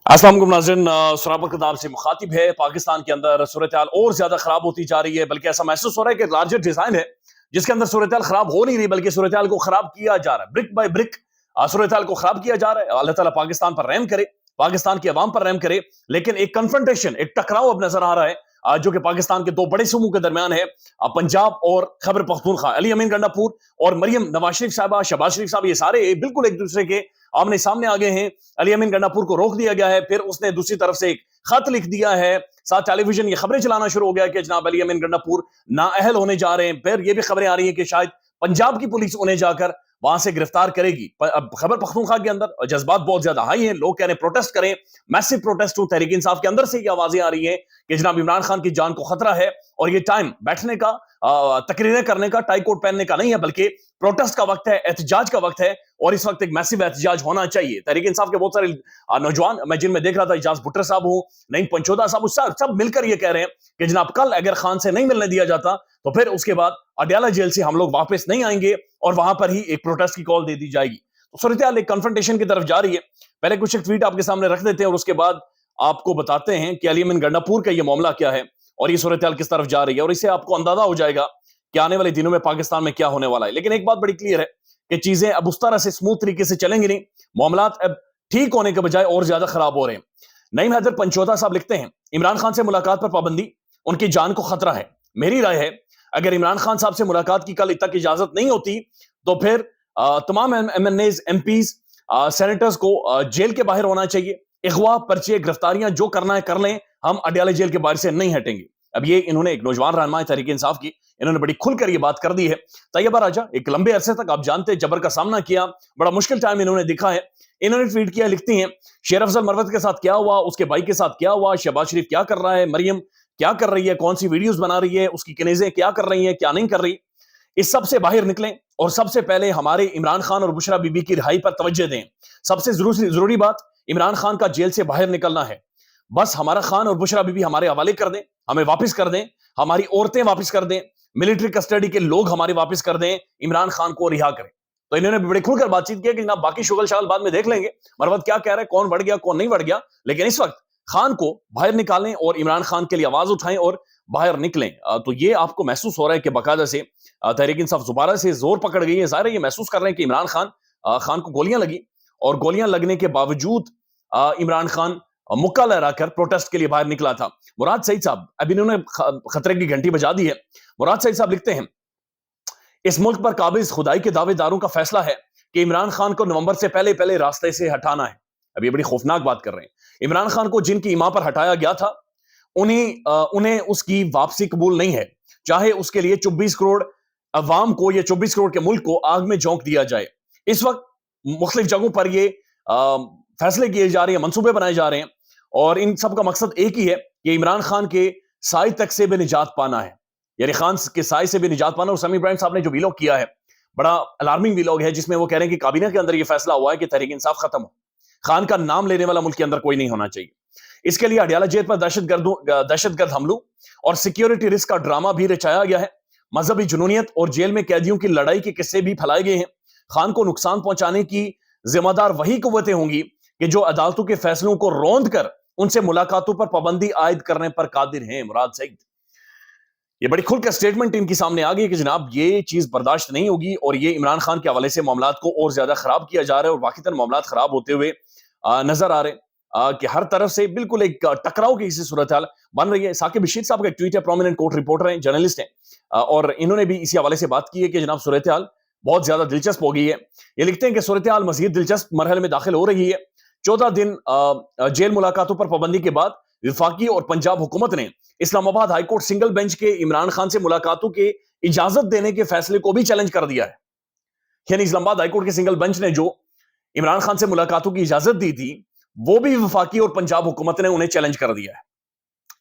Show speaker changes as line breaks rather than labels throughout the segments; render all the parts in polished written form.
अस्सलाम वालेकुम नाज़रीन, सराबत किताब से मुखातिब है। पाकिस्तान के अंदर सूरत हाल और ज्यादा खराब होती जा रही है, बल्कि ऐसा महसूस हो रहा है कि लार्जर डिजाइन है जिसके अंदर सूरत हाल खराब हो नहीं रही, बल्कि सूरत हाल को खराब किया जा रहा है। ब्रिक बाय ब्रिक सूरत हाल को खराब किया जा रहा है। अल्लाह ताला पाकिस्तान पर रहम करे, पाकिस्तान की आवाम पर रहम करे। लेकिन एक कन्फ्रंटेशन, एक टकराव अब नजर आ रहा है, जो कि पाकिस्तान के दो बड़े समूह के दरमियान है, पंजाब और खैबर पख्तूनख्वा। अली अमीन गंडापुर और मरियम नवाज शरीफ साहबा, शहबाज शरीफ साहब, ये सारे बिल्कुल एक दूसरे के आमने सामने आ गए हैं। अली अमीन गंडापुर को रोक दिया गया है, फिर उसने दूसरी तरफ से एक खत लिख दिया है, साथ टेलीविजन ये खबरें चलाना शुरू हो गया कि जनाब अली अमीन गंडापुर नाअहल होने जा रहे हैं। फिर ये भी खबरें आ रही हैं कि शायद पंजाब की पुलिस उन्हें जाकर वहां से गिरफ्तार करेगी। अब खैबर पख्तूनख्वा के अंदर जज्बात बहुत ज्यादा हाई हैं, लोग कह रहे हैं प्रोटेस्ट करें, मैसिव प्रोटेस्ट हो। तहरीक इंसाफ के अंदर से ये आवाजें आ रही हैं कि जनाब इमरान खान की जान को खतरा है और ये टाइम बैठने का, तकरीरें करने का, टाई कोट पहनने का नहीं है, बल्कि प्रोटेस्ट का वक्त है, एहतजाज का वक्त है। और इस वक्त एक मैसिव एहतजाज होना चाहिए। तहरीक इंसाफ के बहुत सारे नौजवान, मैं जिनमें देख रहा था इजाज भुट्टर साहब हूं, नईम पंचोदा साहब, सब मिलकर ये कह रहे हैं कि जनाब कल अगर खान से नहीं मिलने दिया जाता तो फिर उसके बाद अडयाला जेल से हम लोग वापस नहीं आएंगे और वहां पर ही एक प्रोटेस्ट की कॉल दे दी जाएगी। तो सूरत हाल एक कन्फ्रंटेशन की तरफ जा रही है। पहले कुछ एक ट्वीट आपके सामने रख देते हैं और उसके बाद आपको बताते हैं कि अली अमीन गंडापुर का ये मामला क्या है और ये सूरत हाल किस तरफ जा रही है, और इससे आपको अंदाजा हो जाएगा कि आने वाले दिनों में पाकिस्तान में क्या होने वाला है। लेकिन एक बात बड़ी क्लियर है कि चीजें अब उस तरह से स्मूथ तरीके से चलेंगी नहीं, मामला अब ठीक होने के बजाय और ज्यादा खराब हो रहे हैं। नईम हैदर पंचोदा साहब लिखते हैं, इमरान खान से मुलाकात पर पाबंदी उनकी जान को खतरा है। मेरी राय है अगर इमरान खान साहब से मुलाकात की कल तक इजाजत नहीं होती तो फिर तमाम एमएनएज, एमपीज, सेनेटर्स को जेल के बाहर होना चाहिए। अगवा, पर्चे, गिरफ्तारियां जो करना है कर लें, हम अडयाला जेल के बाहर से नहीं हटेंगे। अब ये इन्होंने, एक नौजवान रहनुमा है तहरीक इंसाफ की, इन्होंने बड़ी खुलकर ये बात कर दी है। तैयबा राजा एक लंबे अरसे तक आप जानते हैं जबर का सामना किया, बड़ा मुश्किल टाइम इन्होंने दिखा है। इन्होंने ट्वीट किया, लिखती हैं, शेर अफजल मरवत के साथ क्या हुआ, उसके भाई के साथ क्या हुआ, शहबाज शरीफ क्या कर रहा है, मरियम क्या कर रही है, कौन सी वीडियोस बना रही है, उसकी कनेजें क्या कर रही हैं, क्या नहीं कर रही। इस सब से बाहर निकलें और सबसे पहले हमारे इमरान खान और बुशरा बीबी की रिहाई पर तवज्जो दें। सबसे जरूरी बात, इमरान खान का जेल से बाहर निकलना है। बस हमारा खान और बुशरा बीबी हमारे हवाले कर दें, हमें वापस कर दें, हमारी औरतें वापस कर दें, मिलिट्री कस्टडी के लोग हमारे वापस कर दें, इमरान खान को रिहा करें। तो इन्होंने बड़े खुलकर बातचीत किया कि ना बाकी शुगल शागल बाद में देख लेंगे, मरवत क्या कह रहा है, कौन बढ़ गया कौन नहीं बढ़ गया, लेकिन इस वक्त खान को बाहर निकालें और इमरान खान के लिए आवाज उठाएं और बाहर निकलें। तो ये आपको महसूस हो रहा है कि बाकायदा से तहरीक इंसाफ दोबारा से जोर पकड़ गई है। ज़ाहिर है ये महसूस कर रहे हैं कि इमरान खान को गोलियां लगी और गोलियां लगने के बावजूद इमरान खान मुक्का लहराकर प्रोटेस्ट के लिए बाहर निकला था। मुराद सईद साहब, अब इन्होंने खतरे की घंटी बजा दी है। मुराद सईद साहब लिखते हैं, इस मुल्क पर काबिज खुदाई के दावेदारों का फैसला है कि इमरान खान को नवंबर से पहले पहले रास्ते से हटाना है। अब ये बड़ी खौफनाक बात कर रहे हैं। इमरान खान को जिनकी इमा पर हटाया गया था उन्हें उसकी वापसी कबूल नहीं है, चाहे उसके लिए 24 करोड़ अवाम को या 24 करोड़ के मुल्क को आग में झोंक दिया जाए। इस वक्त मुख्तलिफ जगहों पर ये फैसले किए जा रहे हैं, मंसूबे बनाए जा रहे हैं और इन सब का मकसद एक ही है कि इमरान खान के साय तक से भी निजात पाना है, यानी खान के साय से भी निजात पाना। और समी इब्राहिम साहब ने जो वीलॉग किया है, बड़ा अलार्मिंग वीलॉग है, जिसमें वो कह रहे हैं कि काबीना के अंदर ये फैसला हुआ है कि तहरीक इंसाफ खत्म हो, खान का नाम लेने वाला मुल्क के अंदर कोई नहीं होना चाहिए। इसके लिए अडयाला जेल पर दहशतगर्द हमलों और सिक्योरिटी रिस्क का ड्रामा भी रचाया गया है। मजहबी जुनूनियत और जेल में कैदियों की लड़ाई के किस्से भी फैलाए गए हैं। खान को नुकसान पहुंचाने की जिम्मेदार वही कुव्वतें होंगी कि जो अदालतों के फैसलों को रौंद कर उनसे मुलाकातों पर पाबंदी आयद करने पर कादिर हैं। मुराद सईद, ये बड़ी खुलकर स्टेटमेंट इनकी सामने आ गई कि जनाब ये चीज बर्दाश्त नहीं होगी और ये इमरान खान के हवाले से मामलात को और ज्यादा खराब किया जा रहा है और वाकईतन मामलात खराब होते हुए नजर आ रहे हैं कि हर तरफ से बिल्कुल एक टकराव की इसी सूरत हाल बन रही है। साकिब बशीर साहब का एक ट्वीट है, प्रोमिनेंट कोर्ट रिपोर्टर हैं, जर्नलिस्ट हैं और इन्होंने भी इसी हवाले से बात की है कि जनाब सूरत हाल बहुत ज्यादा दिलचस्प हो गई है। ये लिखते हैं कि सूरत हाल मजीद दिलचस्प मरहले में दाखिल हो रही है। 14 दिन जेल मुलाकातों पर पाबंदी के बाद विफाकी और पंजाब हुकूमत ने इस्लामाबाद हाईकोर्ट सिंगल बेंच के इमरान खान से मुलाकातों के इजाजत देने के फैसले को भी चैलेंज कर दिया है। यानी इस्लामाबाद हाईकोर्ट के सिंगल बेंच ने जो इमरान खान से मुलाकातों की इजाजत दी थी, वो भी वफाकी और पंजाब हुकूमत ने उन्हें चैलेंज कर दिया है।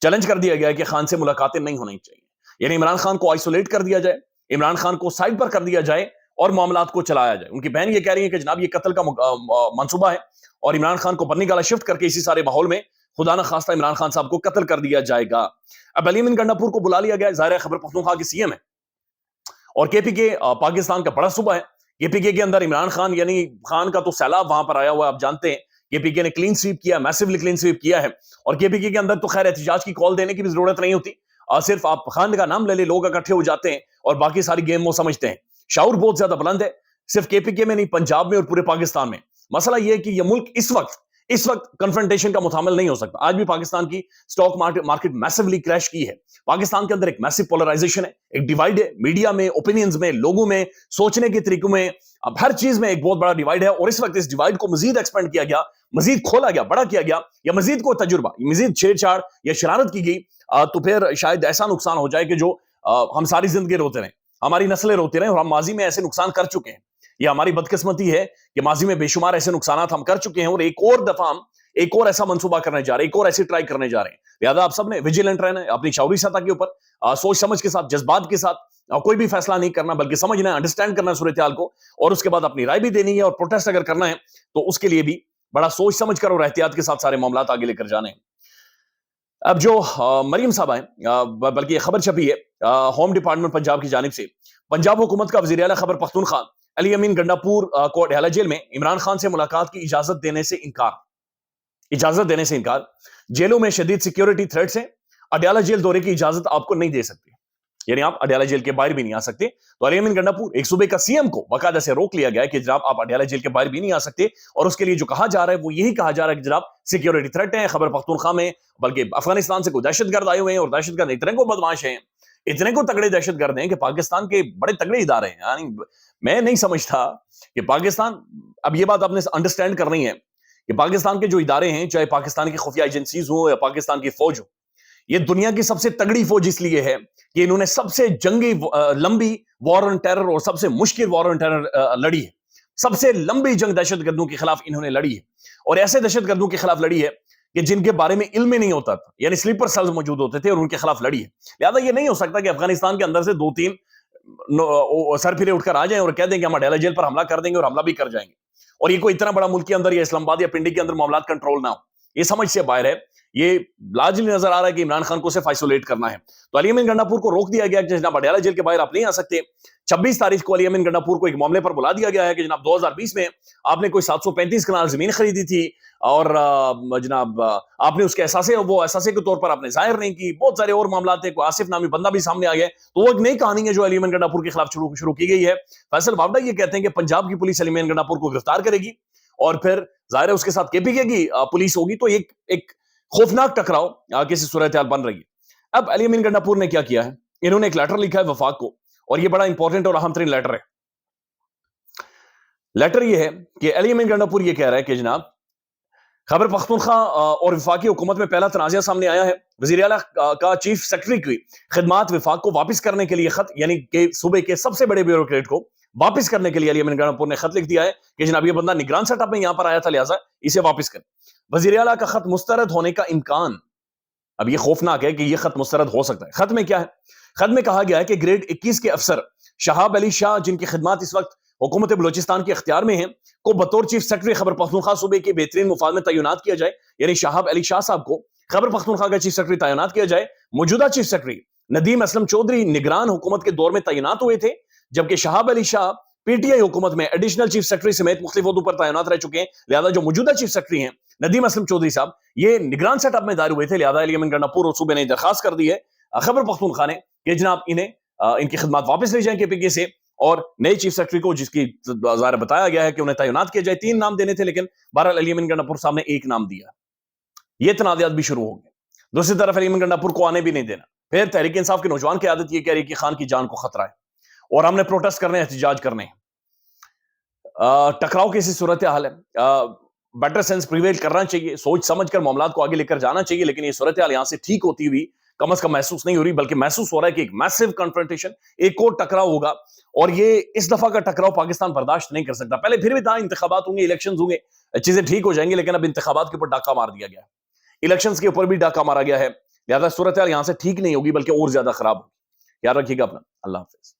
चैलेंज कर दिया गया है कि खान से मुलाकातें नहीं होनी चाहिए, यानी इमरान खान को आइसोलेट कर दिया जाए, इमरान खान को साइड पर कर दिया जाए और मामलात को चलाया जाए। उनकी बहन ये कह रही है कि जनाब ये कत्ल का मंसूबा है और इमरान खान को बन्नी गाला शिफ्ट करके इसी सारे माहौल में खुदा न खास्ता इमरान खान साहब को कत्ल कर दिया जाएगा। अब अली अमीन गंडापुर को बुला लिया गया, ज़ाहिर है खैबर पख्तूनख्वा के सीएम है और केपीके पाकिस्तान का बड़ा सूबा है। केपीके के अंदर इमरान खान यानी खान का तो सैलाब वहां पर आया हुआ है। आप जानते हैं KPK نے क्लीन स्वीप किया, मैसिवली क्लीन स्वीप किया है, और KPK के अंदर तो खैर एहतजाज की कॉल देने की भी जरूरत नहीं होती, सिर्फ आप खान का नाम ले ले, लोग इकट्ठे हो जाते हैं और बाकी सारी गेम वो समझते हैं। शाऊर बहुत ज्यादा बुलंद है, सिर्फ KPK में नहीं, पंजाब में और पूरे पाकिस्तान में। मसला यह है कि यह मुल्क इस वक्त कन्फ्रंटेशन का मुतामिल नहीं हो सकता। आज भी पाकिस्तान की स्टॉक मार्केट मैसिवली क्रैश की है। पाकिस्तान के अंदर एक मैसिव पोलराइजेशन है, एक डिवाइड है, मीडिया में, ओपिनियंस में, लोगों में, सोचने के तरीकों में, अब हर चीज में एक बहुत बड़ा डिवाइड है। और इस वक्त इस डिवाइड को मजीद एक्सपेंड किया गया, मजीद खोला गया, बड़ा किया गया, या मजीद कोई तजुर्बा, मजीद छेड़छाड़ या शरारत की गई, तो फिर शायद ऐसा नुकसान हो जाए कि जो हम सारी जिंदगी रोते रहें, हमारी नस्लें रोती रहें। और हम माजी में ऐसे नुकसान कर चुके हैं, ये हमारी बदकिस्मती है कि माजी में बेशुमार ऐसे नुकसान हम कर चुके हैं, और एक और दफा हम एक और ऐसा मंसूबा करने जा रहे हैं, एक और ऐसी ट्राई करने जा रहे हैं। लिहाजा आप सबने विजिलेंट रहना है अपनी शऊरी सतह के ऊपर, सोच समझ के साथ, जज्बात के साथ कोई भी फैसला नहीं करना, बल्कि समझना है, अंडरस्टैंड करना है सूरत-ए-हाल को, और उसके बाद अपनी राय भी देनी है। और प्रोटेस्ट अगर करना है तो उसके लिए भी बड़ा सोच समझ कर और एहतियात के साथ सारे मामला आगे लेकर जाने हैं। अब जो मरियम साहब हैं, बल्कि ये खबर छपी है होम डिपार्टमेंट पंजाब की जानिब से, पंजाब हुकूमत का वज़ीर आला खैबर पख्तूनख्वा अली अमीन गंडापुर को अडयाला जेल में इमरान खान से मुलाकात की इजाजत देने से इनकार। जेलों में शदीद सिक्योरिटी थ्रेट्स हैं, अडयाला जेल दौरे की इजाजत आपको नहीं दे सकते, यानी आप अडयाला जेल के बाहर भी नहीं आ सकते। तो अली अमीन गंडापुर, एक सूबे का सीएम को बाकायदा से रोक लिया गया है कि जनाब आप अडयाला जेल के बाहर भी नहीं आ सकते, और उसके लिए जो कहा जा रहा है वो यही कहा जा रहा है कि जनाब सिक्योरिटी थ्रेट है खैबर पख्तूनख्वा में, बल्कि अफगानिस्तान से कोई दहशतगर्द आए हुए हैं, और दहशतगर्द इतने को बदमाश हैं, इतने को तगड़े दहशतगर्द हैं कि पाकिस्तान के बड़े तगड़े इदारे हैं। यानी मैं नहीं समझता कि पाकिस्तान, अब ये बात आपने अंडरस्टैंड करनी है कि पाकिस्तान के जो इदारे हैं, चाहे पाकिस्तान की खुफिया एजेंसीज हो या पाकिस्तान की फौज हो, ये दुनिया की सबसे तगड़ी फौज इसलिए है कि इन्होंने सबसे लंबी वॉर ऑन टेरर और सबसे मुश्किल वॉर ऑन टेरर लड़ी है। सबसे लंबी जंग दहशतगर्दों के खिलाफ इन्होंने लड़ी है, और ऐसे दहशतगर्दों के खिलाफ लड़ी है कि जिनके बारे में इल्म नहीं होता था, यानी स्लीपर सेल्स मौजूद होते थे, और उनके खिलाफ लड़ी है। लिहाजा ये नहीं हो सकता कि अफगानिस्तान के अंदर से 2-3 सर फिरे उठकर आ जाएं और कह दें कि हम अडयाला जेल पर हमला कर देंगे, और हमला भी कर जाएंगे, और ये कोई इतना बड़ा मुल्क के अंदर या इस्लामाबाद या पिंडी के अंदर मामला कंट्रोल ना हो। ये समझ से बाहर है। ये लार्जली नजर आ रहा है कि इमरान खान को सिर्फ आइसोलेट करना है। तो अली अमीन गंडापुर को रोक दिया गया कि जनाब अडयाला जेल के बाहर आप नहीं आ सकते। 26 तारीख को अली अमीन गंडापुर को एक मामले पर बुला दिया गया है कि जनाब 2020 में आपने कोई 735 कनाल जमीन खरीदी थी, और जनाब आपने उसके एहसासे के तौर पर आपने जाहिर नहीं की। बहुत सारे और मामला थे, कोई आसिफ नामी बंदा भी सामने आ गया। तो वो एक नई कहानी है जो अली अमीन गंडापुर के खिलाफ शुरू की गई है। फैसल बावड़ा ये कहते हैं कि पंजाब की पुलिस अली अमीन गंडापुर को गिरफ्तार करेगी, और फिर जाहिर है उसके साथ KPK की पुलिस होगी, तो एक खौफनाक टकराव किसी सूरत-ए-हाल बन रही है। अब अली अमीन गंडापुर ने क्या किया है, इन्होंने एक लेटर लिखा है वफाक को, और ये बड़ा इंपॉर्टेंट और अहम तरीन लेटर है। लेटर ये है कि अली अमीन गंडापुर ये कह रहा है कि जनाब खैबर पख्तूनख्वा और वफाकी हुकूमत में पहला तनाज़ा सामने आया है। वज़ीर आला का चीफ सेक्रेटरी की खिदमात वफाक को वापस करने के लिए खत, यानी कि सूबे के सबसे बड़े ब्यूरोक्रेट को वापस करने के लिए अली अमीन गंडापुर ने खत लिख दिया है कि जनाब ये बंदा निगरान सेटअप में यहां पर आया था, लिहाजा इसे वापस कर। वज़ीर आला का खत मुस्तरद होने का इम्कान, अब ये खौफनाक है कि ये खत मुस्तरद हो सकता है। खत में क्या है? खत में कहा गया है कि ग्रेड 21 के अफसर शहाब अली शाह, जिनकी खिदमात इस वक्त हुकूमत बलोचिस्तान के इख्तियार में है, को बतौर चीफ सेक्रेटरी खैबर पख्तूनख्वा सूबे के बेहतरीन मुफाद में तैनात किया जाए। यानी शहाब अली शाह साहब को खैबर पख्तूनख्वा का चीफ सेक्रेटरी तैनात किया जाए। मौजूदा चीफ सेक्रेटरी नदीम असलम चौधरी निगरान हुकूमत के दौर में तैनात हुए थे, जबकि शहाब अली शाह PTI हुकूमत में एडिशनल चीफ सेक्रेटरी समेत मुख्तलिफ ओहदों पर तैनात रह चुके हैं। लिहाजा जो मौजूदा चीफ सेक्रेटरी हैं नदीम असलम चौधरी साहब, ये निगरान सेटअप में दायर हुए थे। लिहाजा अली अमीन गंडापुर और सूबे ने दरखास्त कर दी है खैबर पख्तूनख्वा ने कि जनाब इनकी खिदमत वापस ले जाएं KPK से, और नए चीफ सेक्रेटरी को, जिसकी ज़ाहिर बताया गया है कि उन्हें तैनात किया जाए। 3 नाम देने थे, लेकिन बहरहाल अली अमीन गंडापुर साहब ने 1 नाम दिया। ये तनाज़ात भी शुरू हो गए। दूसरी तरफ अली अमीन गंडापुर को आने भी नहीं देना। फिर तहरीक इंसाफ के नौजवान की आदत ये कह रही है कि खान की जान को खतरा है और हमने प्रोटेस्ट करने, एहतजाज करने। टकराव की ऐसी सूरत हाल है, बेटर सेंस प्रिवेल करना चाहिए, सोच समझ कर मामला को आगे लेकर जाना चाहिए। लेकिन ये सूरत हाल यहाँ से ठीक होती हुई कम अज कम महसूस नहीं हो रही, बल्कि महसूस हो रहा है कि एक मैसिव कन्फ्रंटेशन, एक और टकराव होगा, और ये इस दफा का टकराव पाकिस्तान बर्दाश्त नहीं कर सकता। पहले फिर भी था, इंतखाबात होंगे, इलेक्शंस होंगे, चीजें ठीक हो जाएंगी, लेकिन अब इंतखाबात के ऊपर डाका मार दिया गया है, इलेक्शंस के ऊपर भी डाका मारा गया है। लिहाजा सूरत हाल यहाँ से ठीक नहीं होगी, बल्कि और ज्यादा खराब होगी। याद रखिएगा अपना। अल्लाह हाफिज।